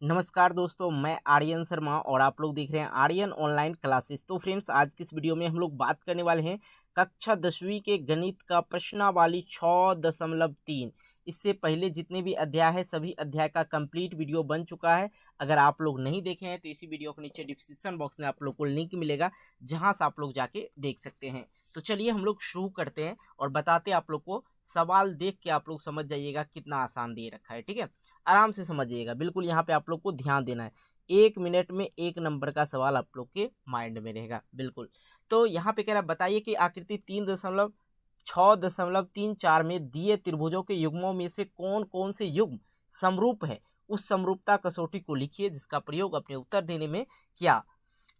नमस्कार दोस्तों, मैं आर्यन शर्मा और आप लोग देख रहे हैं आर्यन ऑनलाइन क्लासेस। तो फ्रेंड्स, आज की इस वीडियो में हम लोग बात करने वाले हैं कक्षा 10वीं के गणित का प्रश्नावली 6.3। इससे पहले जितने भी अध्याय है सभी अध्याय का कंप्लीट वीडियो बन चुका है। अगर आप लोग नहीं देखे हैं तो इसी वीडियो के नीचे डिस्क्रिप्शन बॉक्स में आप लोग को लिंक मिलेगा, जहां से आप लोग जाके देख सकते हैं। तो चलिए हम लोग शुरू करते हैं और बताते हैं आप लोग को। सवाल देख के आप लोग समझ जाइएगा कितना आसान दे रखा है, ठीक है। आराम से समझिएगा, बिल्कुल यहाँ पे आप लोग को ध्यान देना है। 1 मिनट में 1 नंबर का सवाल आप लोग के माइंड में रहेगा, बिल्कुल। तो यहाँ पे कह रहा है, बताइए कि आकृति 3.6.34 में दिए त्रिभुजों के युग्मों में से कौन कौन से युग्म समरूप है। उस समरूपता कसौटी को लिखिए जिसका प्रयोग अपने उत्तर देने में किया,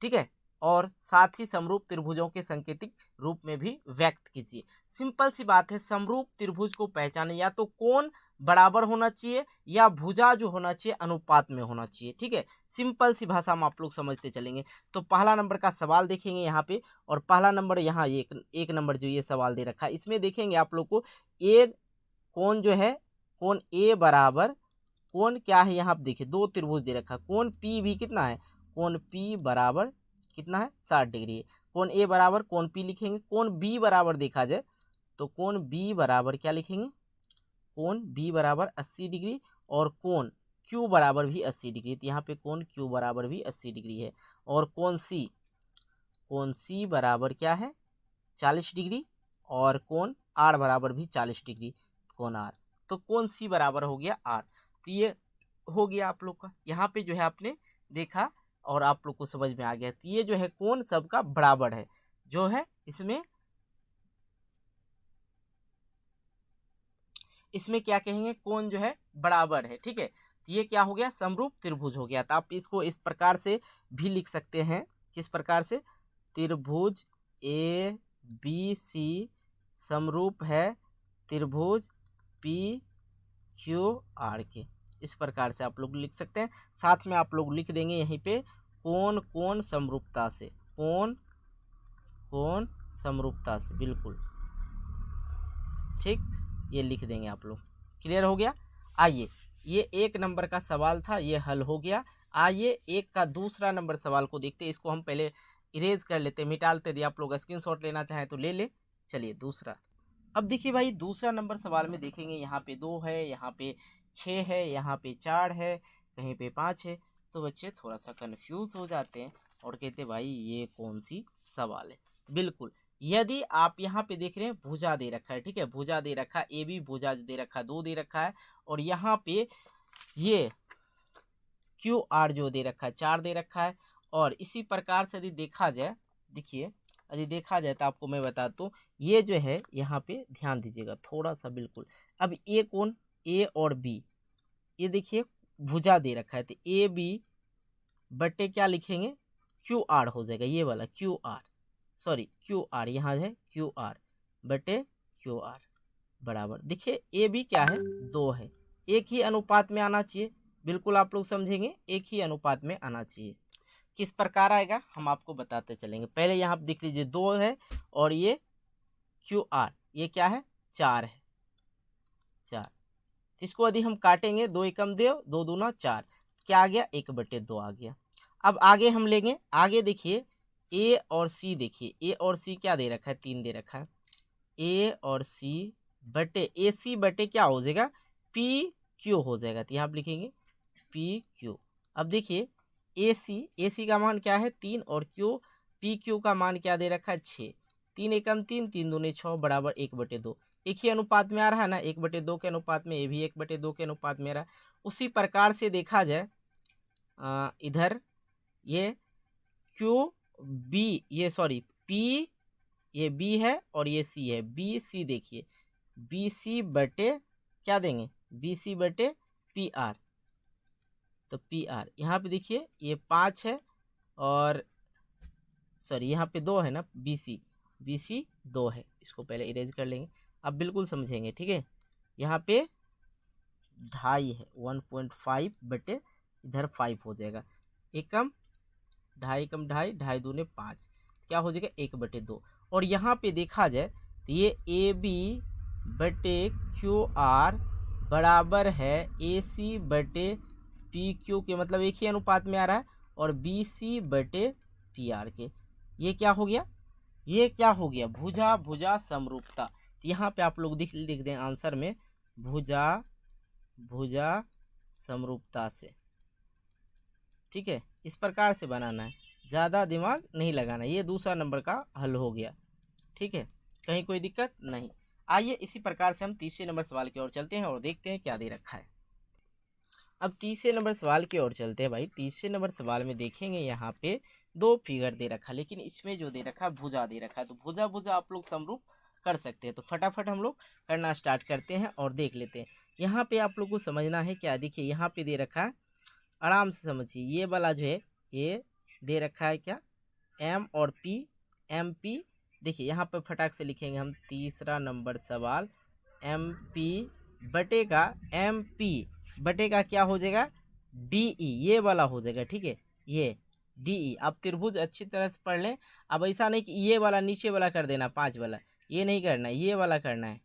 ठीक है। और साथ ही समरूप त्रिभुजों के सांकेतिक रूप में भी व्यक्त कीजिए। सिंपल सी बात है, समरूप त्रिभुज को पहचाने या तो कोण बराबर होना चाहिए या भुजा जो होना चाहिए अनुपात में होना चाहिए, ठीक है। सिंपल सी भाषा में आप लोग समझते चलेंगे। तो पहला नंबर का सवाल देखेंगे यहाँ पे, और पहला नंबर यहाँ एक नंबर जो ये सवाल दे रखा है इसमें देखेंगे आप लोग को ए कोण जो है, कोण ए बराबर, कोण क्या है यहाँ पे देखिए, दो त्रिभुज दे रखा है। कोण पी भी कितना है, कोण पी बराबर कितना है 60 डिग्री है। कोण ए बराबर कोण पी लिखेंगे। कोण बी बराबर देखा जाए तो कोण बी बराबर क्या लिखेंगे, कोण बी बराबर 80 डिग्री, और कोण क्यू बराबर भी 80 डिग्री। तो यहाँ पे कोण क्यू बराबर भी 80 डिग्री है। और कोण सी बराबर क्या है 40 डिग्री, और कोण आर बराबर भी 40 डिग्री, कोण आर। तो कोण सी बराबर हो गया आर। तो ये हो गया आप लोग का, यहाँ पे जो है आपने देखा और आप लोग को समझ में आ गया। तो ये जो है कोण सबका बराबर है, जो है इसमें क्या कहेंगे, कोण जो है बराबर है, ठीक है। तो ये क्या हो गया, समरूप त्रिभुज हो गया। तो आप इसको इस प्रकार से भी लिख सकते हैं, किस प्रकार से, त्रिभुज ए बी सी समरूप है त्रिभुज पी क्यू आर के। इस प्रकार से आप लोग लिख सकते हैं। साथ में आप लोग लिख देंगे यहीं पे कोण कोण समरूपता से, कोण कोण समरूपता से, बिल्कुल ठीक, ये लिख देंगे आप लोग। क्लियर हो गया। आइए, ये 1 नंबर का सवाल था, ये हल हो गया। आइए एक का दूसरा नंबर सवाल को देखते हैं। इसको हम पहले इरेज कर लेते, मिटा लेते। यदि आप लोग स्क्रीनशॉट लेना चाहें तो ले ले। चलिए दूसरा, अब देखिए भाई, दूसरा नंबर सवाल में देखेंगे यहाँ पे 2 है, यहाँ पे 6 है, यहाँ पे 4 है, कहीं पे 5 है। तो बच्चे थोड़ा सा कंफ्यूज हो जाते हैं और कहते हैं भाई ये कौन सी सवाल है। बिल्कुल, यदि आप यहाँ पे देख रहे हैं भुजा दे रखा है, ठीक है, भुजा दे रखा है, ए बी भुजा दे रखा है, 2 दे रखा है, और यहाँ पे ये क्यू आर जो दे रखा है 4 दे रखा है। और इसी प्रकार से यदि देखा जाए, देखिए यदि देखा जाए तो आपको मैं बता दूँ, ये जो है यहाँ पे ध्यान दीजिएगा थोड़ा सा, बिल्कुल। अब ए कोण ए और बी, ये देखिए भुजा दे रखा है, तो ए बी बटे क्या लिखेंगे, क्यू आर हो जाएगा, ये वाला Q R, sorry Q R, यहाँ है क्यू आर बटे क्यू आर बराबर, देखिए ए बी क्या है 2 है, एक ही अनुपात में आना चाहिए। बिल्कुल आप लोग समझेंगे, एक ही अनुपात में आना चाहिए। किस प्रकार आएगा हम आपको बताते चलेंगे। पहले यहाँ पे देख लीजिए 2 है, और ये क्यू आर ये क्या है 4 है, 4। इसको यदि हम काटेंगे, 2 एकम 2, 2 दूना 4, क्या आ गया 1/2 आ गया। अब आगे हम लेंगे, आगे देखिए ए और सी, देखिए ए और सी क्या दे रखा है 3 दे रखा है। ए और सी बटे ए सी बटे क्या हो जाएगा पी क्यू हो जाएगा। तो यहाँ आप लिखेंगे पी क्यू। अब देखिए ए सी का मान क्या है 3, और क्यू पी क्यू का मान क्या दे रखा है 6। 3 एकम 3, 3 दूनी 6 बराबर 1/2। एक ही अनुपात में आ रहा है ना, 1/2 के अनुपात में, ये भी 1/2 के अनुपात में आ रहा है। उसी प्रकार से देखा जाए इधर ये क्यू बी, ये सॉरी पी, ये बी है और ये सी है, बी सी, देखिए बी सी बटे क्या देंगे, बी सी बटे पी आर। तो पी आर यहाँ पे देखिए ये 5 है, और सॉरी यहाँ पे 2 है ना, बी सी 2 है। इसको पहले इरेज कर लेंगे, अब बिल्कुल समझेंगे, ठीक है। यहाँ पे 2.5 है, 1.5 बटे इधर 5 हो जाएगा, एकम 2.5 कम 2.5, 2.5 दूने 5, क्या हो जाएगा 1/2। और यहाँ पे देखा जाए तो ये ए बी बटे क्यू आर बराबर है ए सी बटे पी क्यू के मतलब एक ही अनुपात में आ रहा है, और बी सी बटे पी आर के। ये क्या हो गया, ये क्या हो गया, भुजा भुजा समरूपता। यहाँ पे आप लोग लिख दें आंसर में भुजा भुजा समरूपता से। ठीक है, इस प्रकार से बनाना है, ज़्यादा दिमाग नहीं लगाना। ये दूसरा नंबर का हल हो गया। ठीक है, कहीं कोई दिक्कत नहीं। आइए इसी प्रकार से हम तीसरे नंबर सवाल की ओर चलते हैं और देखते हैं क्या दे रखा है। अब तीसरे नंबर सवाल की ओर चलते हैं भाई। तीसरे नंबर सवाल में देखेंगे यहाँ पे दो फिगर दे रखा है, लेकिन इसमें जो दे रखा है भुजा दे रखा है। तो भुजा भुजा आप लोग समरूप कर सकते हैं। तो फटाफट हम लोग करना स्टार्ट करते हैं और देख लेते हैं। यहाँ पे आप लोग को समझना है क्या, देखिए यहाँ पे दे रखा है, आराम से समझिए। ये वाला जो है ये दे रखा है क्या, एम और पी, एम पी। देखिए यहाँ पर फटाक से लिखेंगे हम तीसरा नंबर सवाल, एम पी बटे का एम पी बटे का क्या हो जाएगा, डी ई, ये वाला हो जाएगा। ठीक है, ये डी ई। आप त्रिभुज अच्छी तरह से पढ़ लें। अब ऐसा नहीं कि ये वाला नीचे वाला कर देना, 5 वाला, ये नहीं करना है, ये वाला करना है।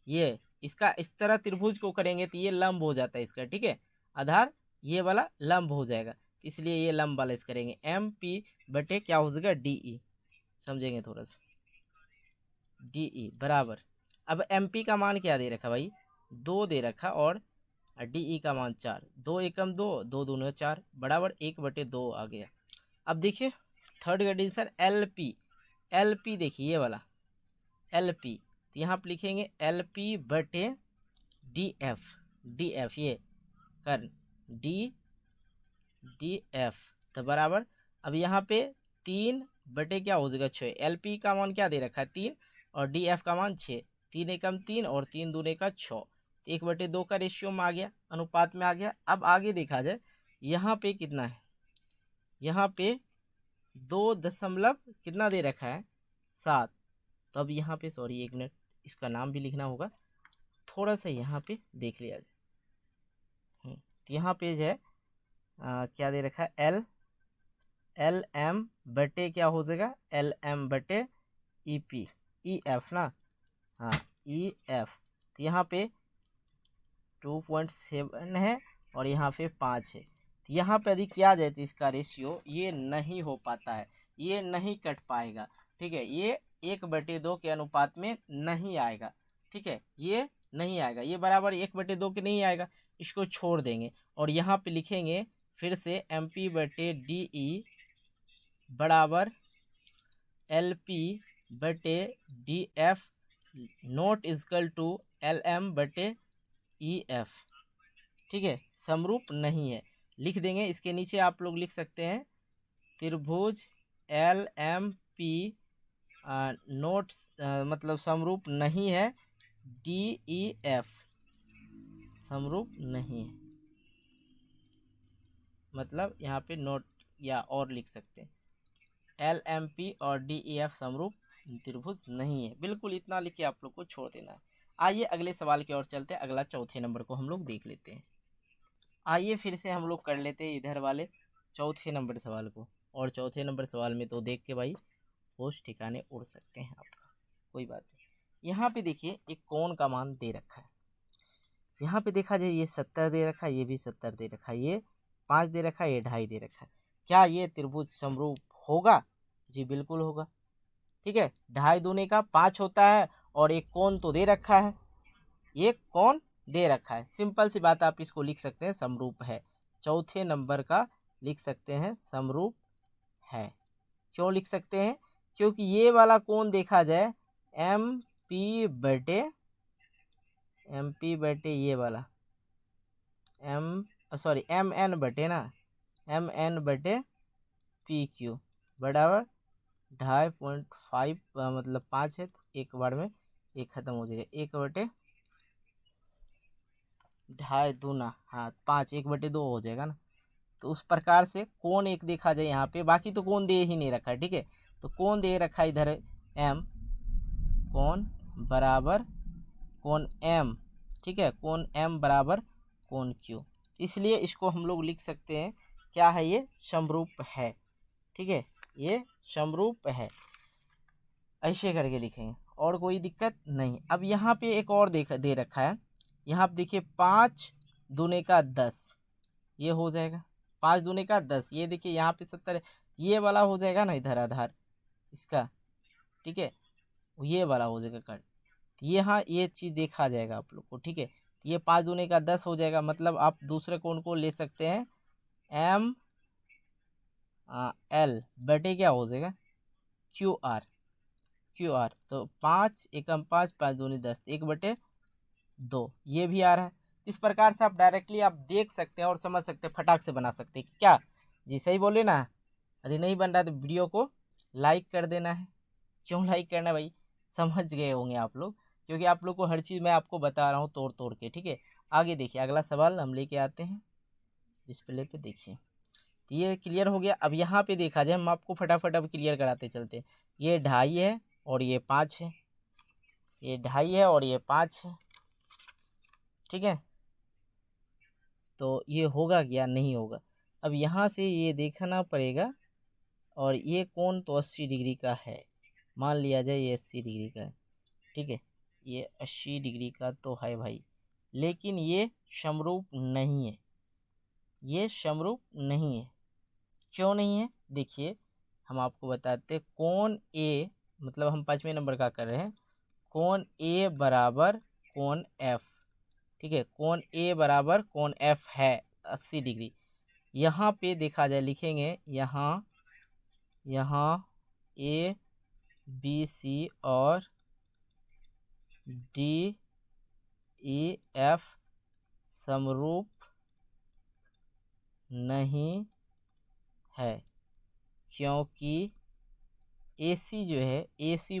ये इसका इस तरह त्रिभुज को करेंगे तो ये लंब हो जाता है इसका। ठीक है, आधार ये वाला लंब हो जाएगा, इसलिए ये लंब वाला इस करेंगे। एम पी बटे क्या हो जाएगा, डी ई। समझेंगे थोड़ा सा, डी ई बराबर। अब एम पी का मान क्या दे रखा भाई, 2 दे रखा, और डी ई का मान 4। 2 एकम 2, 2 दूनी 4 बराबर 1/2 आ गया। अब देखिए third condition L P. L P देखिए ये वाला एल पी, तो यहाँ पर लिखेंगे एल पी बटे डी एफ। डी एफ ये कर डी एफ, तो बराबर। अब यहाँ पे 3 बटे क्या हो जाएगा 6। एल पी का मान क्या दे रखा है 3, और डी एफ का मान 6। 3 एकम 3 और 3 दूने का 6, 1/2 का रेशियो में आ गया, अनुपात में आ गया। अब आगे देखा जाए, यहाँ पे कितना है, यहाँ पे 2 दशमलव कितना दे रखा है 7। तो अब यहाँ पे सॉरी 1 मिनट, इसका नाम भी लिखना होगा, थोड़ा सा यहाँ पे देख लिया जाए। तो यहाँ पे जो है क्या दे रखा है, एल एम बटे क्या हो जाएगा, एल एम बटे ई पी, ई एफ ना, हाँ ई एफ। तो यहाँ पे 2.7 है और यहाँ पे 5 है। तो यहाँ पे यदि किया जाए तो इसका रेशियो ये नहीं हो पाता है, ये नहीं कट पाएगा। ठीक है, ये 1/2 के अनुपात में नहीं आएगा। ठीक है, ये नहीं आएगा, ये बराबर 1/2 के नहीं आएगा, इसको छोड़ देंगे। और यहाँ पे लिखेंगे फिर से एम पी बटे डी ई बराबर एल पी बटे D F note equal to L M बटे ई एफ। ठीक है, समरूप नहीं है, लिख देंगे। इसके नीचे आप लोग लिख सकते हैं त्रिभुज एल एम पी नोट मतलब समरूप नहीं है, डी ई एफ समरूप नहीं है, मतलब यहाँ पे नोट या और लिख सकते हैं एल एम पी और डी ई एफ समरूप त्रिभुज नहीं है। बिल्कुल इतना लिख के आप लोग को छोड़ देना है। आइए अगले सवाल की ओर चलते हैं। अगला चौथे नंबर को हम लोग देख लेते हैं। आइए फिर से हम लोग कर लेते हैं इधर वाले चौथे नंबर सवाल को। और चौथे नंबर सवाल में तो देख के भाई होश ठिकाने उड़ सकते हैं आपका, कोई बात नहीं। यहाँ पे देखिए एक कोण का मान दे रखा है। यहाँ पे देखा जाए ये 70 दे रखा है, ये भी 70 दे रखा है, ये 5 दे रखा है, ये 2.5 दे रखा है। क्या ये त्रिभुज समरूप होगा? जी बिल्कुल होगा। ठीक है, 2.5 दूने का 5 होता है, और एक कोण तो दे रखा है, एक कोण दे रखा है। सिंपल सी बात, आप इसको लिख सकते हैं समरूप है। चौथे नंबर का लिख सकते हैं समरूप है। क्यों लिख सकते हैं? क्योंकि ये वाला कोण देखा जाए एम पी बटे ये वाला एम एन बटे ना, एम एन बटे पी क्यू बराबर 2.5 मतलब 5 है, तो एक बार में एक खत्म हो जाएगा, 1/2 दूना, हाँ 5, 1/2 हो जाएगा ना। तो उस प्रकार से कोण एक देखा जाए यहाँ पे, बाकी तो कोण दे ही नहीं रखा है। ठीक है, तो कोण दे रखा है इधर एम, कोण बराबर कोण एम। ठीक है, कोण एम बराबर कोण क्यू, इसलिए इसको हम लोग लिख सकते हैं क्या है, ये समरूप है। ठीक है, ये समरूप है, ऐसे करके लिखेंगे और कोई दिक्कत नहीं। अब यहाँ पे एक और दे रखा है, यहाँ पे देखिए 5 दूने का 10, ये हो जाएगा 5 दूने का 10। ये देखिए यहाँ पे 70 है, ये वाला हो जाएगा ना इधर आधार इसका, ठीक है, ये वाला हो जाएगा कट। तो ये हाँ ये चीज़ देखा जाएगा आप लोग को, ठीक है। तो ये 5 दूने का 10 हो जाएगा, मतलब आप दूसरे कोण को ले सकते हैं एम एल बटे क्या हो जाएगा क्यू आर, क्यू आर। तो 5 एकम 5, 5 दूनी 10, 1/2 ये भी आ रहा है। इस प्रकार से आप डायरेक्टली आप देख सकते हैं और समझ सकते हैं, फटाक से बना सकते हैं कि क्या जी सही बोले ना। यदि नहीं बन रहा है तो वीडियो को लाइक कर देना है। क्यों लाइक करना है भाई, समझ गए होंगे आप लोग, क्योंकि आप लोग को हर चीज़ मैं आपको बता रहा हूँ तोड़ तोड़ के, ठीक है। आगे देखिए अगला सवाल हम लेके आते हैं डिस्प्ले पे, देखिए। तो ये क्लियर हो गया। अब यहाँ पे देखा जाए, हम आपको फटाफट अब क्लियर कराते चलते हैं। ये 2.5 है और ये 5 है, ये 2.5 है और ये 5 है, ठीक है। तो ये होगा क्या, नहीं होगा। अब यहाँ से ये देखना पड़ेगा, और ये कोण तो 80 डिग्री का है, मान लिया जाए ये 80 डिग्री का है, ठीक है। ये 80 डिग्री का तो है भाई, लेकिन ये समरूप नहीं है, ये समरूप नहीं है। क्यों नहीं है, देखिए हम आपको बताते हैं। कोण ए, मतलब हम 5वें नंबर का कर रहे हैं, कोण ए बराबर कोण एफ, ठीक है। कोण ए बराबर कोण एफ है 80 डिग्री। यहाँ पे देखा जाए लिखेंगे यहाँ ए बी सी और डी ई एफ समरूप नहीं है, क्योंकि AC जो है AC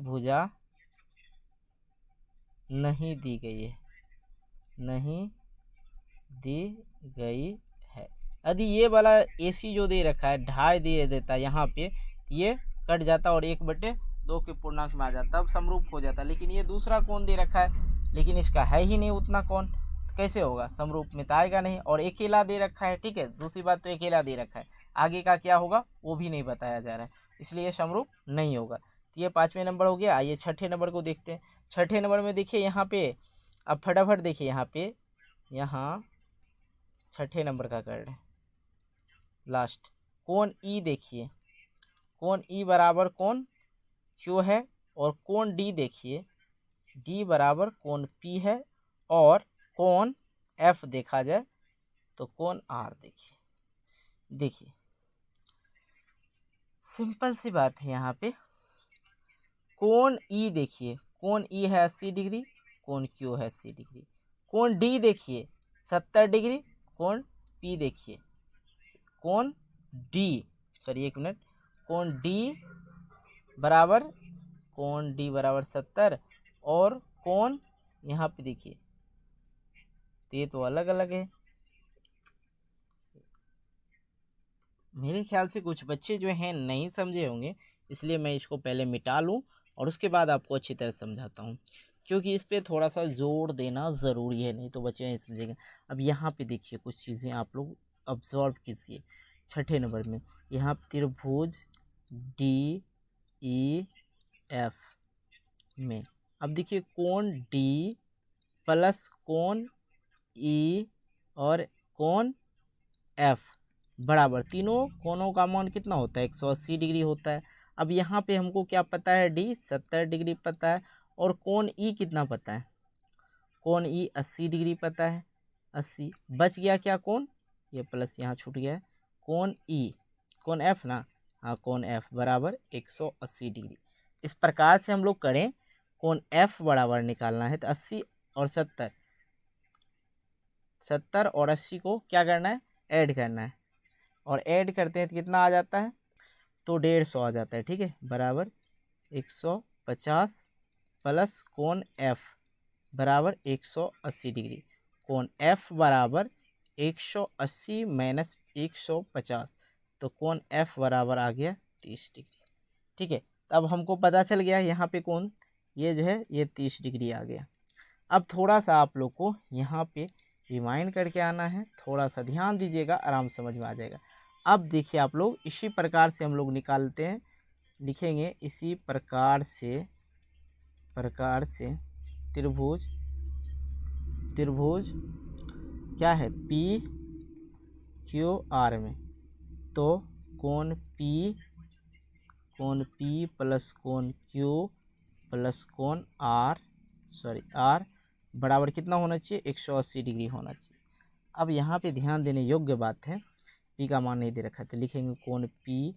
भुजा नहीं दी गई है, नहीं दी गई है। यदि ये वाला AC जो दे रखा है 2.5 दे देता है यहाँ पे, ये कट जाता और 1/2 के पूर्णांक में आ जाता, तब समरूप हो जाता। लेकिन ये दूसरा कोण दे रखा है, लेकिन इसका है ही नहीं उतना कोण, तो कैसे होगा, समरूप में तो आएगा नहीं। और अकेला दे रखा है, ठीक है, दूसरी बात तो अकेला दे रखा है, आगे का क्या होगा वो भी नहीं बताया जा रहा है, इसलिए समरूप नहीं होगा। तो ये 5वें नंबर हो गया। आइए 6ठे नंबर को देखते हैं। 6ठे नंबर में देखिए यहाँ पे, अब फटाफट देखिए यहाँ पे, यहाँ 6ठे नंबर का कर रहे हैं लास्ट। कोण ई देखिए, कोण ई बराबर कोण क्यू है, और कोण डी देखिए, डी बराबर कोण पी है, और कोण एफ देखा जाए तो कोण आर देखिए। देखिए सिंपल सी बात है, यहाँ पे कोण ई देखिए, कोण ई है 80 डिग्री, कोण क्यू है 80 डिग्री। कोण डी देखिए 70 डिग्री, कोण पी देखिए, कोण डी, सॉरी एक मिनट, कोण डी बराबर, कोण डी बराबर 70, और कोण यहाँ पे देखिए, तो ये तो अलग अलग है। मेरे ख्याल से कुछ बच्चे जो हैं नहीं समझे होंगे, इसलिए मैं इसको पहले मिटा लूँ और उसके बाद आपको अच्छी तरह समझाता हूँ, क्योंकि इस पर थोड़ा सा जोर देना ज़रूरी है, नहीं तो बच्चे नहीं समझेंगे। अब यहाँ पे देखिए कुछ चीज़ें आप लोग ऑब्जर्व कीजिए। 6ठे नंबर में यहाँ त्रिभुज DEF में, अब देखिए कोण D प्लस कोण E और कोण F बराबर, तीनों कोणों का मान कितना होता है 180 डिग्री होता है। अब यहाँ पे हमको क्या पता है, D 70 डिग्री पता है, और कोण E कितना पता है, कोण E 80 डिग्री पता है, 80 बच गया क्या कोण, ये प्लस यहाँ छूट गया है, कोण E, कोण F ना, हाँ कोण F बराबर 180 डिग्री। इस प्रकार से हम लोग करें, कोण F बराबर निकालना है तो 80 और 70, 70 और 80 को क्या करना है, ऐड करना है, और ऐड करते हैं तो कितना आ जाता है, तो 150 आ जाता है, ठीक है, बराबर 150 प्लस कोण F बराबर 180 डिग्री। कोण F बराबर 180 माइनस 150, तो कोण F बराबर आ गया 30 डिग्री, ठीक है। तब हमको पता चल गया यहाँ पे कोण ये जो है ये 30 डिग्री आ गया। अब थोड़ा सा आप लोग को यहाँ पे रिमाइंड करके आना है, थोड़ा सा ध्यान दीजिएगा, आराम समझ में आ जाएगा। अब देखिए आप लोग इसी प्रकार से हम लोग निकालते हैं, लिखेंगे इसी प्रकार से त्रिभुज क्या है पी क्यू आर में, तो कोण पी प्लस कोण क्यू प्लस कोण आर बराबर कितना होना चाहिए 180 डिग्री होना चाहिए। अब यहाँ पे ध्यान देने योग्य बात है, पी का मान नहीं दे रखा है तो लिखेंगे कोण P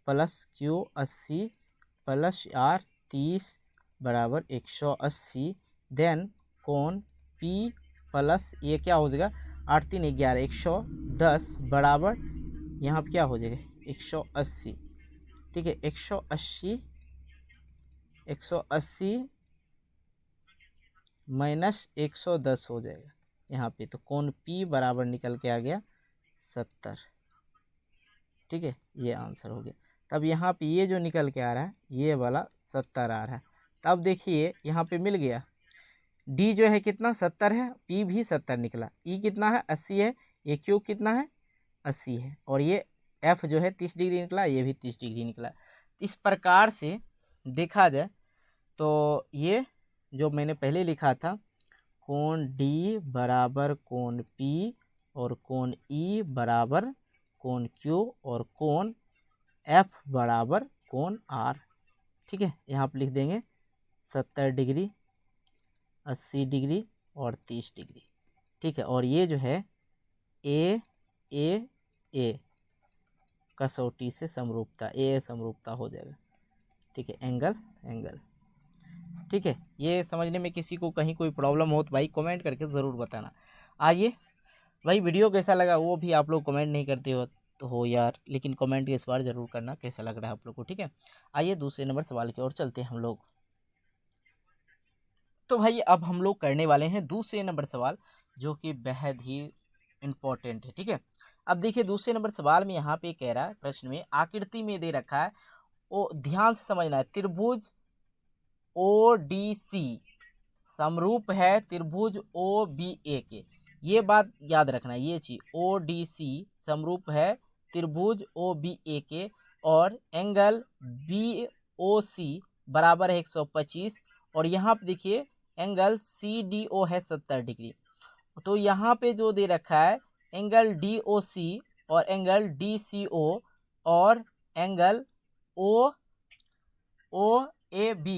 plus Q 80 plus R 30 बराबर 180। देन कोण पी प्लस ये क्या हो जाएगा 8 3 11 110 बराबर यहाँ पे क्या हो जाएगा 180। ठीक है 180 माइनस 110 हो जाएगा यहाँ पे, तो कोण P बराबर निकल के आ गया 70। ठीक है ये आंसर हो गया। तब यहाँ पे ये जो निकल के आ रहा है ये वाला 70 आ रहा है। तब देखिए यहाँ पे मिल गया D जो है कितना 70 है, P भी 70 निकला, E कितना है 80 है, ये Q कितना है 80 है, और ये F जो है 30 डिग्री निकला, ये भी 30 डिग्री निकला। इस प्रकार से देखा जाए तो ये जो मैंने पहले लिखा था कोण D बराबर कोण P और कोण E बराबर कोण Q और कोण F बराबर कोण R। ठीक है यहाँ पर लिख देंगे 70 डिग्री 80 डिग्री और 30 डिग्री। ठीक है और ये जो है ए कसौटी से समरूपता ए समरूपता हो जाएगा। ठीक है एंगल। ठीक है ये समझने में किसी को कहीं कोई प्रॉब्लम हो तो भाई कमेंट करके ज़रूर बताना। आइए भाई वीडियो कैसा लगा वो भी आप लोग कमेंट नहीं करते हो तो हो यार, लेकिन कमेंट इस बार ज़रूर करना कैसा लग रहा है आप लोग को। ठीक है आइए दूसरे नंबर सवाल की ओर चलते हैं हम लोग। तो भाई अब हम लोग करने वाले हैं दूसरे नंबर सवाल जो कि बेहद ही इम्पोर्टेंट है। ठीक है अब देखिए दूसरे नंबर सवाल में यहाँ पे कह रहा है, प्रश्न में आकृति में दे रखा है, वो ध्यान से समझना है, त्रिभुज ODC समरूप है त्रिभुज OBA के। ये बात याद रखना है, ये चीज ODC समरूप है त्रिभुज OBA के और एंगल BOC बराबर है 125 और यहाँ पे देखिए एंगल CDO है 70 डिग्री। तो यहाँ पे जो दे रखा है एंगल DOC और एंगल DCO और एंगल OAB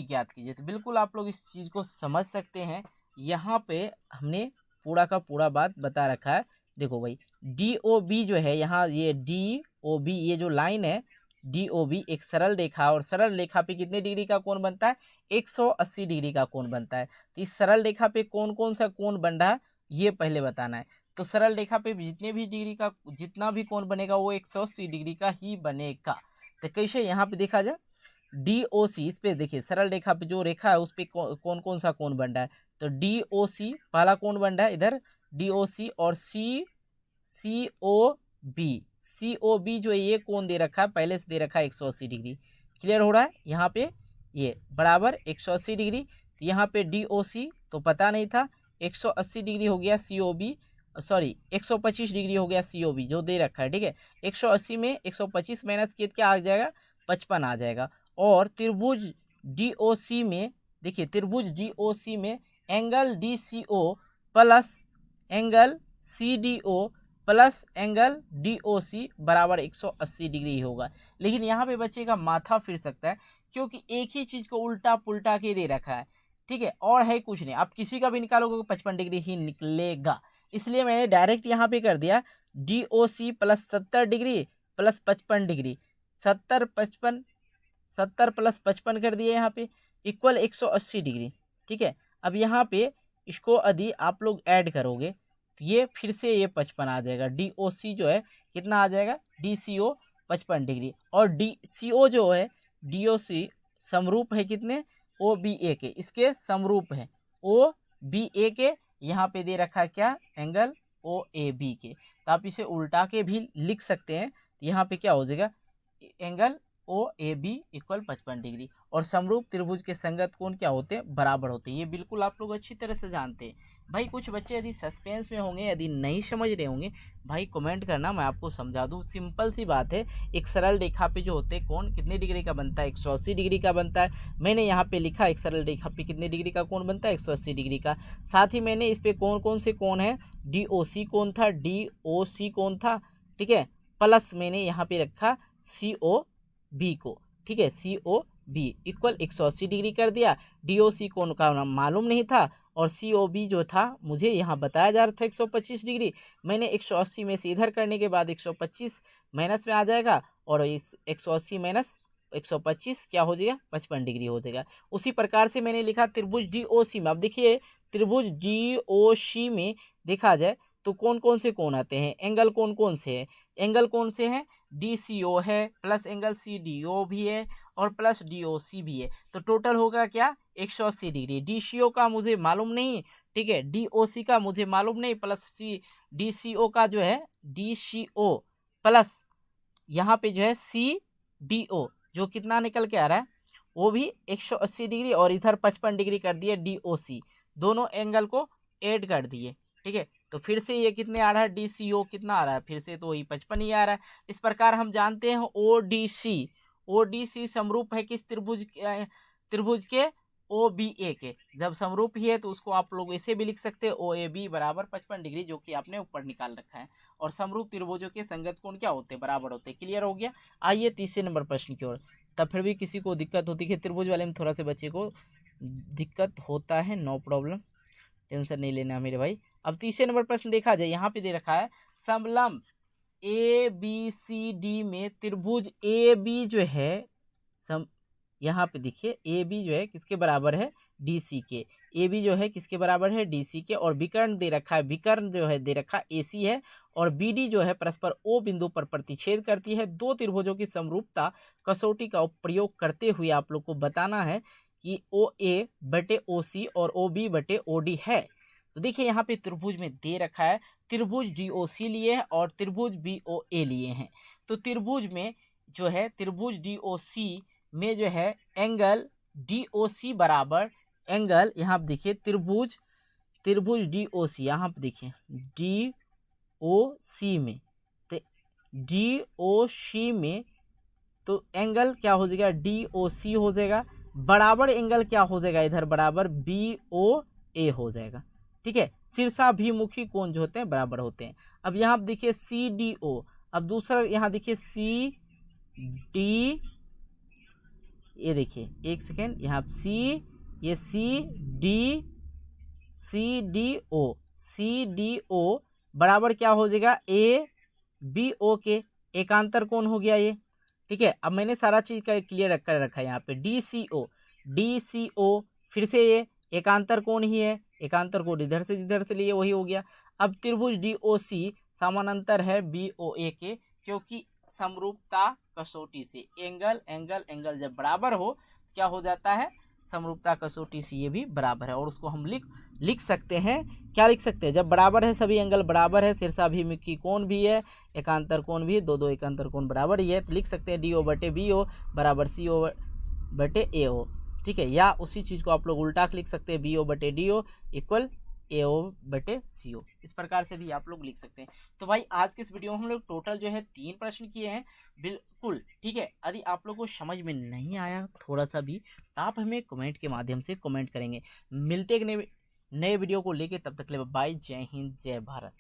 ज्ञात कीजिए। तो बिल्कुल आप लोग इस चीज़ को समझ सकते हैं, यहाँ पे हमने पूरा का पूरा बात बता रखा है। देखो भाई DOB जो है यहाँ ये DOB ये जो लाइन है DOB एक सरल रेखा और सरल रेखा पे कितने डिग्री का कोण बनता है 180 डिग्री का कोण बनता है। तो इस सरल रेखा पे कौन कौन सा कोण बन रहा है ये पहले बताना है। तो सरल रेखा पे जितना भी कोण बनेगा वो 180 डिग्री का ही बनेगा। तो कैसे यहाँ पे देखा जाए DOC, इस पे देखिए सरल रेखा पे जो रेखा है उस पे कौन कौन सा कोण बन रहा है, तो DOC पहला कोण बन रहा है इधर DOC और COB जो ये कोण दे रखा है पहले से दे रखा है 180 डिग्री। क्लियर हो रहा है यहाँ पे ये बराबर 180 डिग्री। तो यहाँ पे DOC तो पता नहीं था 180 डिग्री हो गया COB, सॉरी 125 डिग्री हो गया COB जो दे रखा है। ठीक है 180 में 125 माइनस किया क्या आ जाएगा 55 आ जाएगा। और त्रिभुज DOC में देखिए त्रिभुज DOC में angle DCO plus angle CDO plus angle DOC बराबर 180 डिग्री होगा। लेकिन यहाँ पे बच्चे का माथा फिर सकता है क्योंकि एक ही चीज़ को उल्टा पुल्टा के दे रखा है। ठीक है और है कुछ नहीं, आप किसी का भी निकालोगे तो 55 डिग्री ही निकलेगा। इसलिए मैंने डायरेक्ट यहाँ पे कर दिया DOC plus 70 degree plus 55 degree 70 plus 55 कर दिए यहाँ पे इक्वल 180 डिग्री। ठीक है अब यहाँ पे इसको यदि आप लोग ऐड करोगे तो ये फिर से ये 55 आ जाएगा। DOC जो है कितना आ जाएगा DCO 55 डिग्री और DCO जो है DOC समरूप है कितने OBA के, इसके समरूप है OBA के। यहाँ पे दे रखा है क्या एंगल OAB के। तो आप इसे उल्टा के भी लिख सकते हैं। तो यहाँ पे क्या हो जाएगा एंगल DOAB इक्वल 55 डिग्री। और समरूप त्रिभुज के संगत कोण क्या होते हैं, बराबर होते हैं। ये बिल्कुल आप लोग अच्छी तरह से जानते हैं। भाई कुछ बच्चे यदि सस्पेंस में होंगे, यदि नहीं समझ रहे होंगे, भाई कमेंट करना, मैं आपको समझा दूँ। सिंपल सी बात है, एक सरल रेखा पे जो होते हैं कोण कितने डिग्री का बनता है, 180 डिग्री का बनता है। मैंने यहाँ पे लिखा एक सरल रेखा पे कितने डिग्री का कोण बनता है, 180 डिग्री का। साथ ही मैंने इस पे कौन कौन से कोण है, DOC कोण था, DOC कोण था, ठीक है, प्लस मैंने यहाँ पे रखा COB को, ठीक है, COB इक्वल 180 डिग्री कर दिया। DOC कोण का मालूम नहीं था और COB जो था मुझे यहाँ बताया जा रहा था 125 डिग्री। मैंने 180 में से इधर करने के बाद 125 माइनस में आ जाएगा और इस 180 माइनस 125 क्या हो जाएगा, 55 डिग्री हो जाएगा। उसी प्रकार से मैंने लिखा त्रिभुज DOC में। अब देखिए त्रिभुज DOC में देखा जाए तो कौन कौन से कोण आते हैं, एंगल कौन कौन से हैं, एंगल कौन से हैं, DCO है, प्लस एंगल CDO भी है और प्लस DOC भी है। तो टोटल होगा क्या, 180 डिग्री। DCO का मुझे मालूम नहीं, ठीक है, DOC का मुझे मालूम नहीं, प्लस DCO का जो है DCO प्लस यहाँ पे जो है CDO जो कितना निकल के आ रहा है वो भी 180 डिग्री और इधर 55 डिग्री कर दिए DOC, दोनों एंगल को ऐड कर दिए, ठीक है। तो फिर से ये कितने आ रहा है, DCO कितना आ रहा है, फिर से तो वही 55 ही आ रहा है। इस प्रकार हम जानते हैं ODC समरूप है किस त्रिभुज के, OBA के। जब समरूप ही है तो उसको आप लोग ऐसे भी लिख सकते हैं OAB बराबर 55 डिग्री, जो कि आपने ऊपर निकाल रखा है। और समरूप त्रिभुजों के संगत कोण क्या होते हैं, बराबर होते हैं। क्लियर हो गया। आइए तीसरे नंबर प्रश्न की ओर। तब फिर भी किसी को दिक्कत होती है, त्रिभुज वाले में थोड़ा सा बच्चे को दिक्कत होता है, नो प्रॉब्लम, टेंशन नहीं लेना मेरे भाई। अब तीसरे नंबर प्रश्न देखा जाए, यहाँ पे दे रखा है समलंब ABCD में त्रिभुज AB जो है यहाँ पे देखिए AB जो है किसके बराबर है, DC के। AB जो है किसके बराबर है, DC के। और विकर्ण दे रखा है, विकर्ण जो है दे रखा AC है और BD जो है परस्पर O बिंदु पर प्रतिच्छेद करती है। दो त्रिभुजों की समरूपता कसौटी का प्रयोग करते हुए आप लोग को बताना है कि OA बटे OC और OB बटे OD है। तो देखिए यहाँ पे त्रिभुज में दे रखा है, त्रिभुज DOC लिए हैं और त्रिभुज BOA लिए हैं। तो त्रिभुज में जो है, त्रिभुज DOC में जो है एंगल DOC बराबर एंगल, यहाँ पे देखिए त्रिभुज DOC, यहाँ पे देखिए DOC में, तो DOC में तो एंगल क्या हो जाएगा, DOC हो जाएगा, बराबर एंगल क्या हो जाएगा इधर, बराबर BOA हो जाएगा, ठीक है। शीर्षाभिमुखी कोण जो होते हैं बराबर होते हैं। अब यहाँ देखिए CDO, अब दूसरा यहाँ देखिए CD, ये देखिए एक सेकेंड, यहाँ ये CDO बराबर क्या हो जाएगा, ABO के। एकांतर कोण हो गया ये, ठीक है। अब मैंने सारा चीज क्लियर कर रखा है यहाँ पे। DCO फिर से ये एकांतर कोण ही है, एकांतर कोण इधर से लिए वही हो गया। अब त्रिभुज DOC समानांतर है BOA के, क्योंकि समरूपता कसौटी से एंगल जब बराबर हो क्या हो जाता है, समरूपता कसौटी से ये भी बराबर है। और उसको हम लिख सकते हैं, क्या लिख सकते हैं, जब बराबर है, सभी एंगल बराबर है, शीर्षाभिमुखी कोण भी है, एकांतर कोण भी, दो एकांतर कोण बराबर ही है, तो लिख सकते हैं DO बटे BO बराबर CO बटे AO, ठीक है। या उसी चीज़ को आप लोग उल्टा लिख सकते हैं, BO बटे DO इक्वल AO बटे CO, इस प्रकार से भी आप लोग लिख सकते हैं। तो भाई आज के इस वीडियो में हम लोग टोटल जो है 3 प्रश्न किए हैं, बिल्कुल ठीक है। यदि आप लोग को समझ में नहीं आया थोड़ा सा भी तो आप हमें कमेंट के माध्यम से कमेंट करेंगे। मिलते एक नए वीडियो को लेके, तब तक ले बाय, जय हिंद जय भारत।